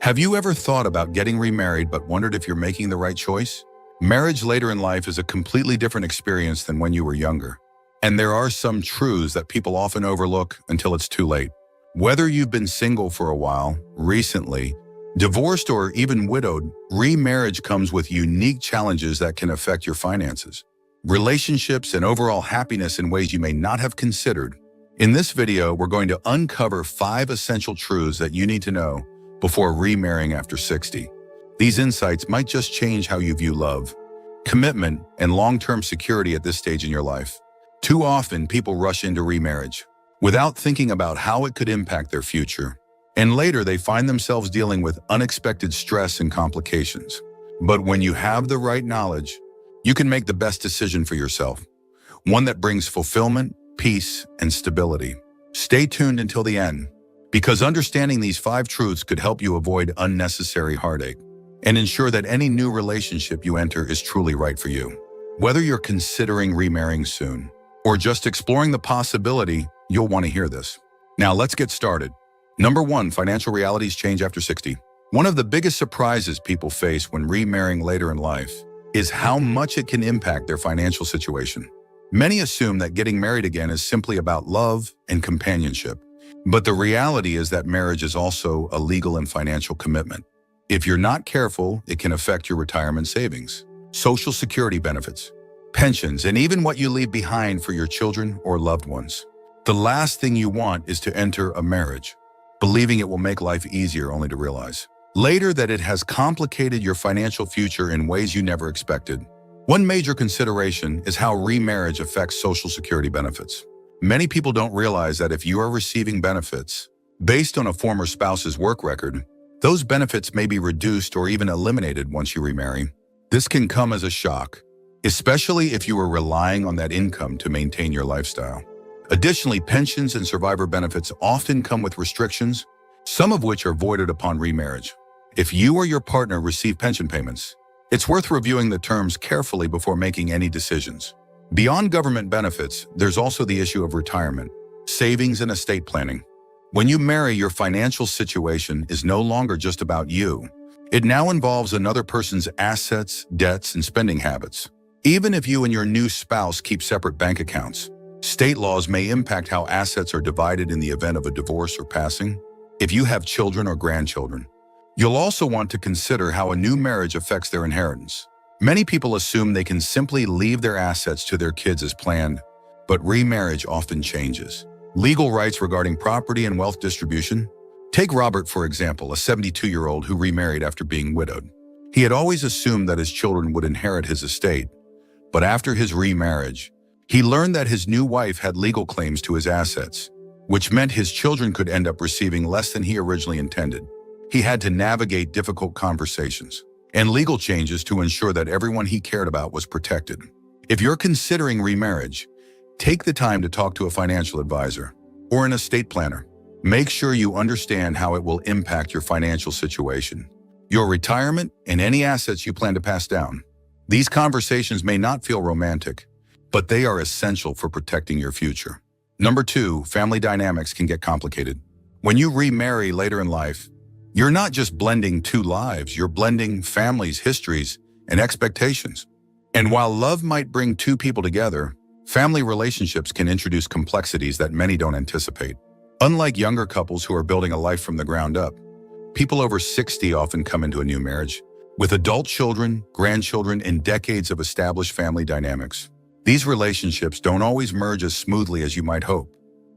Have you ever thought about getting remarried but wondered if you're making the right choice? Marriage later in life is a completely different experience than when you were younger. And there are some truths that people often overlook until it's too late. Whether you've been single for a while, recently, divorced, or even widowed, remarriage comes with unique challenges that can affect your finances, relationships, and overall happiness in ways you may not have considered. In this video, we're going to uncover 5 essential truths that you need to know before remarrying after 60. These insights might just change how you view love, commitment, and long-term security at this stage in your life. Too often, people rush into remarriage without thinking about how it could impact their future. And later, they find themselves dealing with unexpected stress and complications. But when you have the right knowledge, you can make the best decision for yourself, one that brings fulfillment, peace, and stability. Stay tuned until the end, because understanding these 5 truths could help you avoid unnecessary heartache and ensure that any new relationship you enter is truly right for you. Whether you're considering remarrying soon or just exploring the possibility, you'll want to hear this. Now let's get started. Number 1, financial realities change after 60. One of the biggest surprises people face when remarrying later in life is how much it can impact their financial situation. Many assume that getting married again is simply about love and companionship. But the reality is that marriage is also a legal and financial commitment. If you're not careful, it can affect your retirement savings, social security benefits, pensions, and even what you leave behind for your children or loved ones. The last thing you want is to enter a marriage believing it will make life easier, only to realize later that it has complicated your financial future in ways you never expected. One major consideration is how remarriage affects social security benefits. Many people don't realize that if you are receiving benefits based on a former spouse's work record, those benefits may be reduced or even eliminated once you remarry. This can come as a shock, especially if you are relying on that income to maintain your lifestyle. Additionally, pensions and survivor benefits often come with restrictions, some of which are voided upon remarriage. If you or your partner receive pension payments, it's worth reviewing the terms carefully before making any decisions. Beyond government benefits, there's also the issue of retirement, savings, and estate planning. When you marry, your financial situation is no longer just about you. It now involves another person's assets, debts, and spending habits. Even if you and your new spouse keep separate bank accounts, state laws may impact how assets are divided in the event of a divorce or passing. If you have children or grandchildren, you'll also want to consider how a new marriage affects their inheritance. Many people assume they can simply leave their assets to their kids as planned, but remarriage often changes legal rights regarding property and wealth distribution. Take Robert, for example, a 72-year-old who remarried after being widowed. He had always assumed that his children would inherit his estate, but after his remarriage, he learned that his new wife had legal claims to his assets, which meant his children could end up receiving less than he originally intended. He had to navigate difficult conversations and legal changes to ensure that everyone he cared about was protected. If you're considering remarriage, take the time to talk to a financial advisor or an estate planner. Make sure you understand how it will impact your financial situation, your retirement, and any assets you plan to pass down. These conversations may not feel romantic, but they are essential for protecting your future. Number 2, family dynamics can get complicated. When you remarry later in life, you're not just blending 2 lives, you're blending families, histories, and expectations. And while love might bring 2 people together, family relationships can introduce complexities that many don't anticipate. Unlike younger couples who are building a life from the ground up, people over 60 often come into a new marriage with adult children, grandchildren, and decades of established family dynamics. These relationships don't always merge as smoothly as you might hope.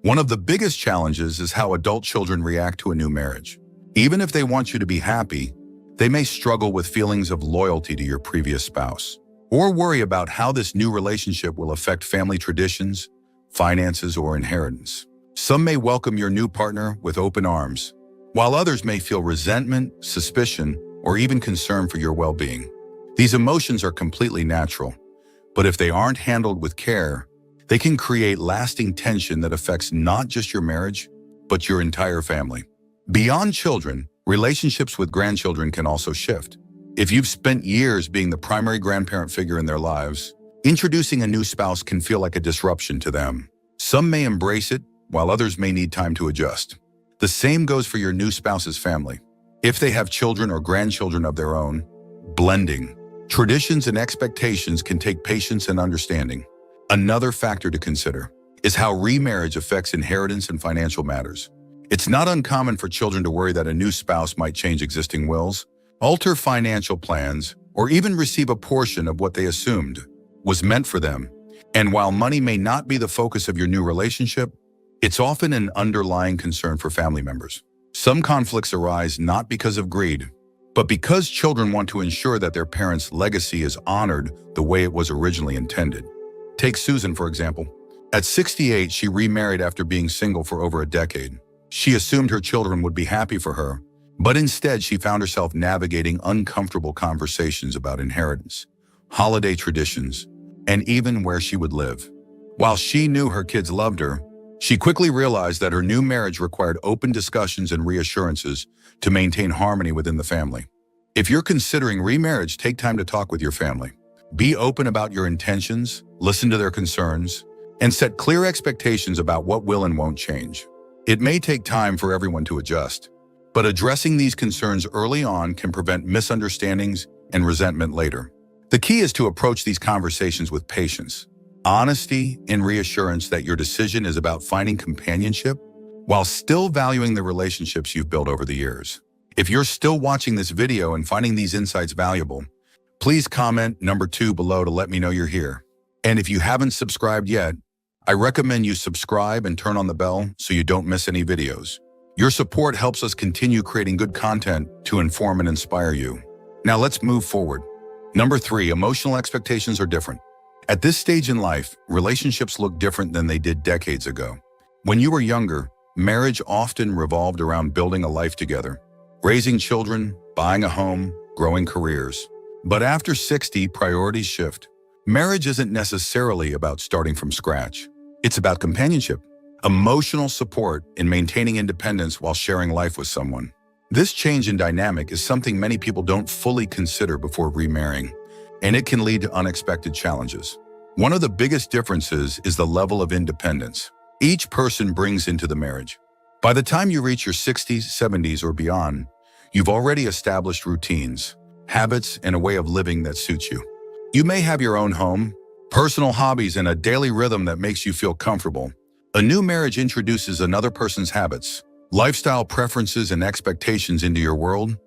One of the biggest challenges is how adult children react to a new marriage. Even if they want you to be happy, they may struggle with feelings of loyalty to your previous spouse, or worry about how this new relationship will affect family traditions, finances, or inheritance. Some may welcome your new partner with open arms, while others may feel resentment, suspicion, or even concern for your well-being. These emotions are completely natural, but if they aren't handled with care, they can create lasting tension that affects not just your marriage, but your entire family. Beyond children, relationships with grandchildren can also shift. If you've spent years being the primary grandparent figure in their lives, introducing a new spouse can feel like a disruption to them. Some may embrace it, while others may need time to adjust. The same goes for your new spouse's family. If they have children or grandchildren of their own, blending. Traditions and expectations can take patience and understanding. Another factor to consider is how remarriage affects inheritance and financial matters. It's not uncommon for children to worry that a new spouse might change existing wills, alter financial plans, or even receive a portion of what they assumed was meant for them. And while money may not be the focus of your new relationship, it's often an underlying concern for family members. Some conflicts arise not because of greed, but because children want to ensure that their parents' legacy is honored the way it was originally intended. Take Susan, for example. At 68, she remarried after being single for over a decade. She assumed her children would be happy for her, but instead she found herself navigating uncomfortable conversations about inheritance, holiday traditions, and even where she would live. While she knew her kids loved her, she quickly realized that her new marriage required open discussions and reassurances to maintain harmony within the family. If you're considering remarriage, take time to talk with your family. Be open about your intentions, listen to their concerns, and set clear expectations about what will and won't change. It may take time for everyone to adjust, but addressing these concerns early on can prevent misunderstandings and resentment later. The key is to approach these conversations with patience, honesty, and reassurance that your decision is about finding companionship while still valuing the relationships you've built over the years. If you're still watching this video and finding these insights valuable, please comment number 2 below to let me know you're here. And if you haven't subscribed yet, I recommend you subscribe and turn on the bell so you don't miss any videos. Your support helps us continue creating good content to inform and inspire you. Now let's move forward. Number 3, emotional expectations are different. At this stage in life, relationships look different than they did decades ago. When you were younger, marriage often revolved around building a life together, raising children, buying a home, growing careers. But after 60, priorities shift. Marriage isn't necessarily about starting from scratch. It's about companionship, emotional support, and maintaining independence while sharing life with someone. This change in dynamic is something many people don't fully consider before remarrying, and it can lead to unexpected challenges. One of the biggest differences is the level of independence each person brings into the marriage. By the time you reach your 60s, 70s, or beyond, you've already established routines, habits, and a way of living that suits you. You may have your own home, personal hobbies, and a daily rhythm that makes you feel comfortable. A new marriage introduces another person's habits, lifestyle preferences, and expectations into your world,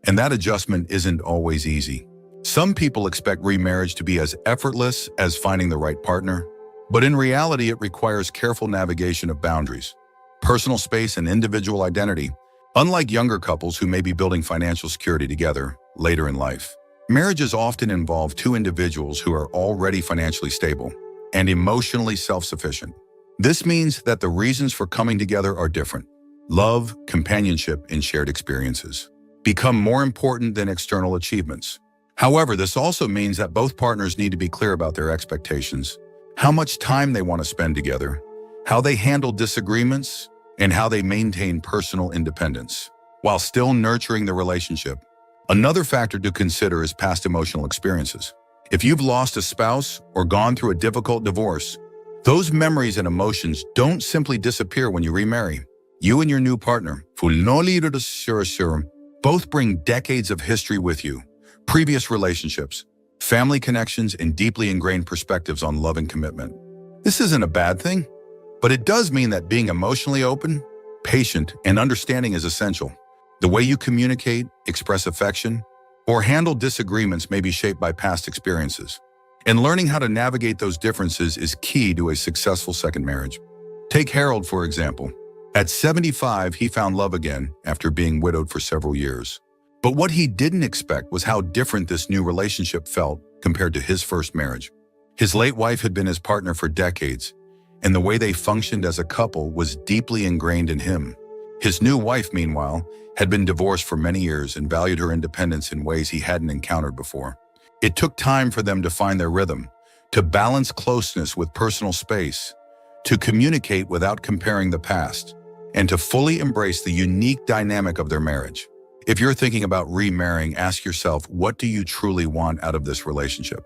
and that adjustment isn't always easy. Some people expect remarriage to be as effortless as finding the right partner, but in reality, it requires careful navigation of boundaries, personal space, and individual identity. Unlike younger couples who may be building financial security together later in life, marriages often involve two individuals who are already financially stable and emotionally self-sufficient. This means that the reasons for coming together are different. Love, companionship, and shared experiences become more important than external achievements. However, this also means that both partners need to be clear about their expectations, how much time they want to spend together, how they handle disagreements, and how they maintain personal independence while still nurturing the relationship. Another factor to consider is past emotional experiences. If you've lost a spouse or gone through a difficult divorce, those memories and emotions don't simply disappear when you remarry. You and your new partner, both bring decades of history with you, previous relationships, family connections, and deeply ingrained perspectives on love and commitment. This isn't a bad thing, but it does mean that being emotionally open, patient, and understanding is essential. The way you communicate, express affection, or handle disagreements may be shaped by past experiences. And learning how to navigate those differences is key to a successful second marriage. Take Harold, for example. At 75, he found love again after being widowed for several years. But what he didn't expect was how different this new relationship felt compared to his first marriage. His late wife had been his partner for decades, and the way they functioned as a couple was deeply ingrained in him. His new wife, meanwhile, had been divorced for many years and valued her independence in ways he hadn't encountered before. It took time for them to find their rhythm, to balance closeness with personal space, to communicate without comparing the past, and to fully embrace the unique dynamic of their marriage. If you're thinking about remarrying, ask yourself, what do you truly want out of this relationship?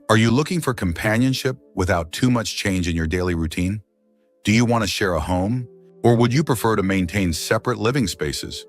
Are you looking for companionship without too much change in your daily routine? Do you want to share a home? Or would you prefer to maintain separate living spaces?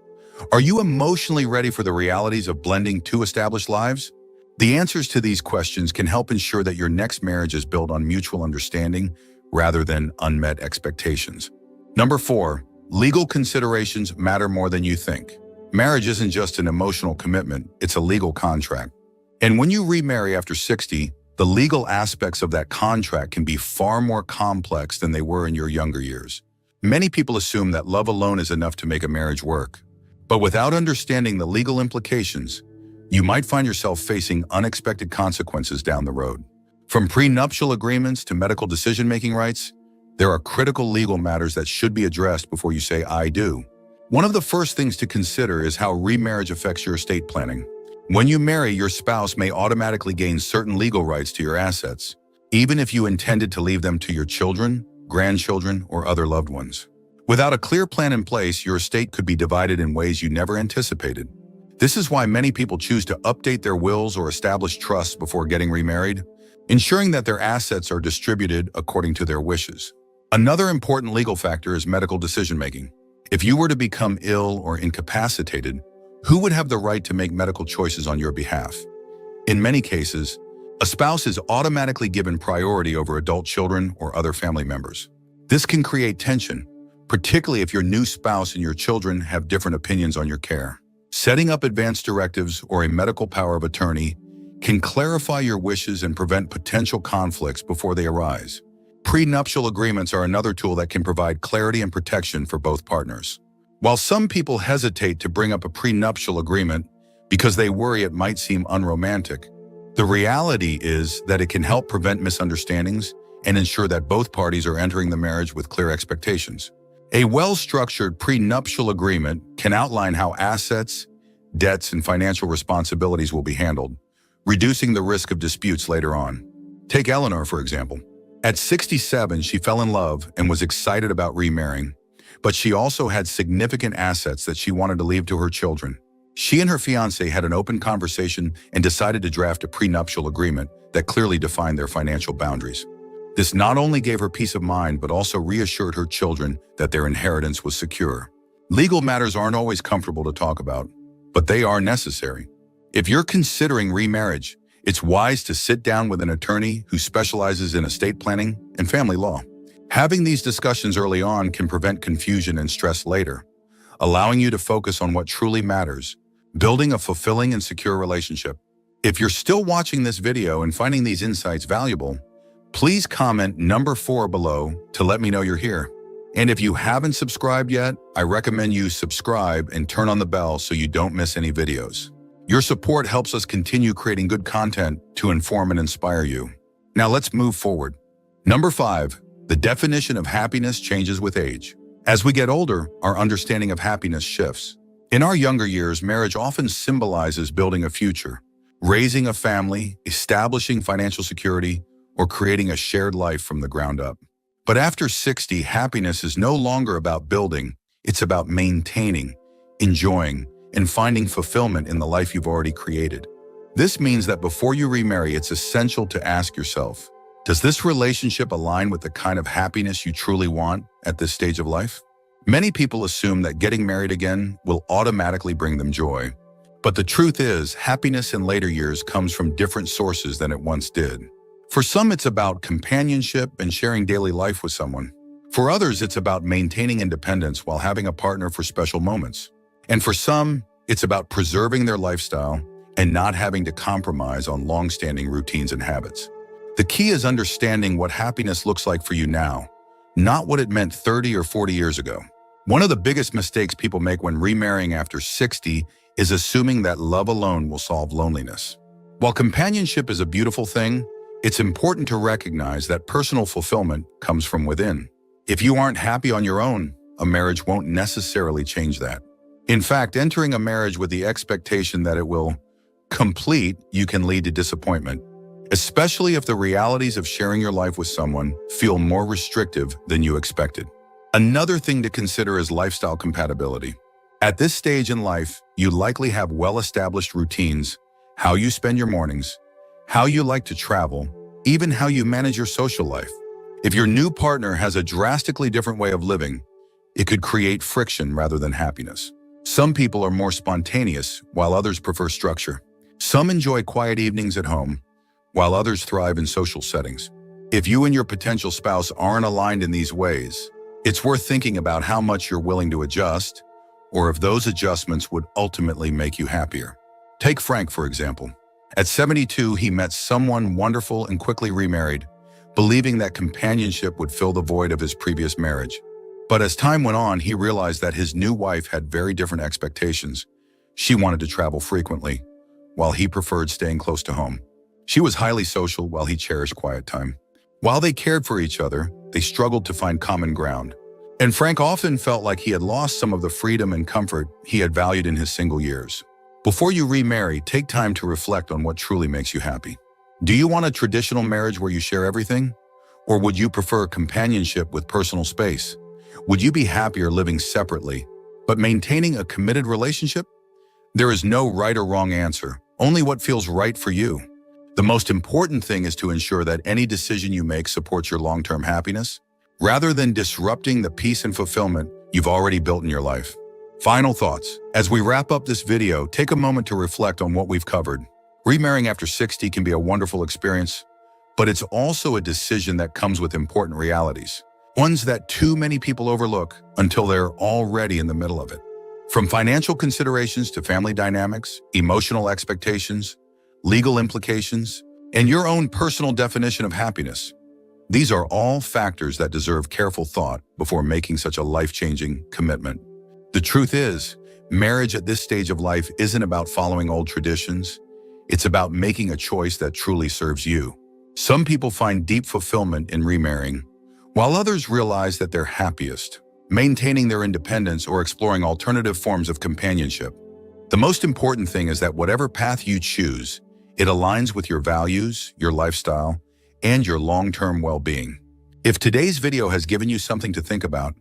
Are you emotionally ready for the realities of blending two established lives? The answers to these questions can help ensure that your next marriage is built on mutual understanding rather than unmet expectations. Number 4, legal considerations matter more than you think. Marriage isn't just an emotional commitment, it's a legal contract. And when you remarry after 60, the legal aspects of that contract can be far more complex than they were in your younger years. Many people assume that love alone is enough to make a marriage work. But without understanding the legal implications, you might find yourself facing unexpected consequences down the road. From prenuptial agreements to medical decision-making rights, there are critical legal matters that should be addressed before you say, "I do." One of the first things to consider is how remarriage affects your estate planning. When you marry, your spouse may automatically gain certain legal rights to your assets, even if you intended to leave them to your children, grandchildren, or other loved ones. Without a clear plan in place, your estate could be divided in ways you never anticipated. This is why many people choose to update their wills or establish trusts before getting remarried, ensuring that their assets are distributed according to their wishes. Another important legal factor is medical decision-making. If you were to become ill or incapacitated, who would have the right to make medical choices on your behalf? In many cases, a spouse is automatically given priority over adult children or other family members. This can create tension, particularly if your new spouse and your children have different opinions on your care. Setting up advance directives or a medical power of attorney can clarify your wishes and prevent potential conflicts before they arise. Prenuptial agreements are another tool that can provide clarity and protection for both partners. While some people hesitate to bring up a prenuptial agreement because they worry it might seem unromantic, the reality is that it can help prevent misunderstandings and ensure that both parties are entering the marriage with clear expectations. A well-structured prenuptial agreement can outline how assets, debts, and financial responsibilities will be handled, reducing the risk of disputes later on. Take Eleanor, for example. At 67, she fell in love and was excited about remarrying, but she also had significant assets that she wanted to leave to her children. She and her fiancé had an open conversation and decided to draft a prenuptial agreement that clearly defined their financial boundaries. This not only gave her peace of mind, but also reassured her children that their inheritance was secure. Legal matters aren't always comfortable to talk about, but they are necessary. If you're considering remarriage, it's wise to sit down with an attorney who specializes in estate planning and family law. Having these discussions early on can prevent confusion and stress later, allowing you to focus on what truly matters, building a fulfilling and secure relationship. If you're still watching this video and finding these insights valuable, please comment number 4 below to let me know you're here. And if you haven't subscribed yet, I recommend you subscribe and turn on the bell so you don't miss any videos. Your support helps us continue creating good content to inform and inspire you. Now let's move forward. Number 5, the definition of happiness changes with age. As we get older, our understanding of happiness shifts. In our younger years, marriage often symbolizes building a future, raising a family, establishing financial security, or creating a shared life from the ground up. But after 60, happiness is no longer about building, it's about maintaining, enjoying, and finding fulfillment in the life you've already created. This means that before you remarry, it's essential to ask yourself, does this relationship align with the kind of happiness you truly want at this stage of life? Many people assume that getting married again will automatically bring them joy. But the truth is, happiness in later years comes from different sources than it once did. For some, it's about companionship and sharing daily life with someone. For others, it's about maintaining independence while having a partner for special moments. And for some, it's about preserving their lifestyle and not having to compromise on long-standing routines and habits. The key is understanding what happiness looks like for you now, not what it meant 30 or 40 years ago. One of the biggest mistakes people make when remarrying after 60 is assuming that love alone will solve loneliness. While companionship is a beautiful thing, it's important to recognize that personal fulfillment comes from within. If you aren't happy on your own, a marriage won't necessarily change that. In fact, entering a marriage with the expectation that it will complete you can lead to disappointment, especially if the realities of sharing your life with someone feel more restrictive than you expected. Another thing to consider is lifestyle compatibility. At this stage in life, you likely have well-established routines, how you spend your mornings, how you like to travel, even how you manage your social life. If your new partner has a drastically different way of living, it could create friction rather than happiness. Some people are more spontaneous, while others prefer structure. Some enjoy quiet evenings at home, while others thrive in social settings. If you and your potential spouse aren't aligned in these ways, it's worth thinking about how much you're willing to adjust, or if those adjustments would ultimately make you happier. Take Frank, for example. At 72, he met someone wonderful and quickly remarried, believing that companionship would fill the void of his previous marriage. But as time went on, he realized that his new wife had very different expectations. She wanted to travel frequently, while he preferred staying close to home. She was highly social, while he cherished quiet time. While they cared for each other, they struggled to find common ground. And Frank often felt like he had lost some of the freedom and comfort he had valued in his single years. Before you remarry, take time to reflect on what truly makes you happy. Do you want a traditional marriage where you share everything? Or would you prefer companionship with personal space? Would you be happier living separately, but maintaining a committed relationship? There is no right or wrong answer, only what feels right for you. The most important thing is to ensure that any decision you make supports your long-term happiness, rather than disrupting the peace and fulfillment you've already built in your life. Final thoughts. As we wrap up this video, take a moment to reflect on what we've covered. Remarrying after 60 can be a wonderful experience, but it's also a decision that comes with important realities, ones that too many people overlook until they're already in the middle of it. From financial considerations to family dynamics, emotional expectations, legal implications, and your own personal definition of happiness. These are all factors that deserve careful thought before making such a life-changing commitment. The truth is, marriage at this stage of life isn't about following old traditions. It's about making a choice that truly serves you. Some people find deep fulfillment in remarrying, while others realize that they're happiest maintaining their independence or exploring alternative forms of companionship. The most important thing is that whatever path you choose, it aligns with your values, your lifestyle, and your long-term well-being. If today's video has given you something to think about,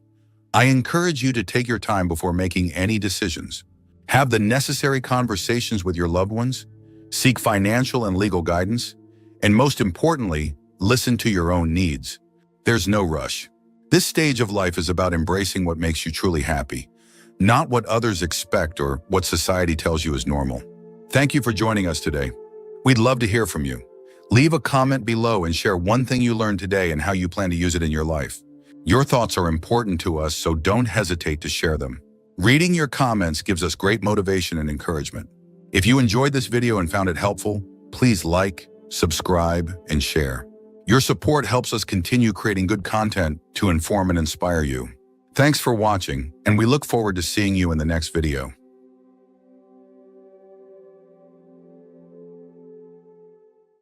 I encourage you to take your time before making any decisions. Have the necessary conversations with your loved ones, seek financial and legal guidance, and most importantly, listen to your own needs. There's no rush. This stage of life is about embracing what makes you truly happy, not what others expect or what society tells you is normal. Thank you for joining us today. We'd love to hear from you. Leave a comment below and share one thing you learned today and how you plan to use it in your life. Your thoughts are important to us, so don't hesitate to share them. Reading your comments gives us great motivation and encouragement. If you enjoyed this video and found it helpful, please like, subscribe, and share. Your support helps us continue creating good content to inform and inspire you. Thanks for watching, and we look forward to seeing you in the next video.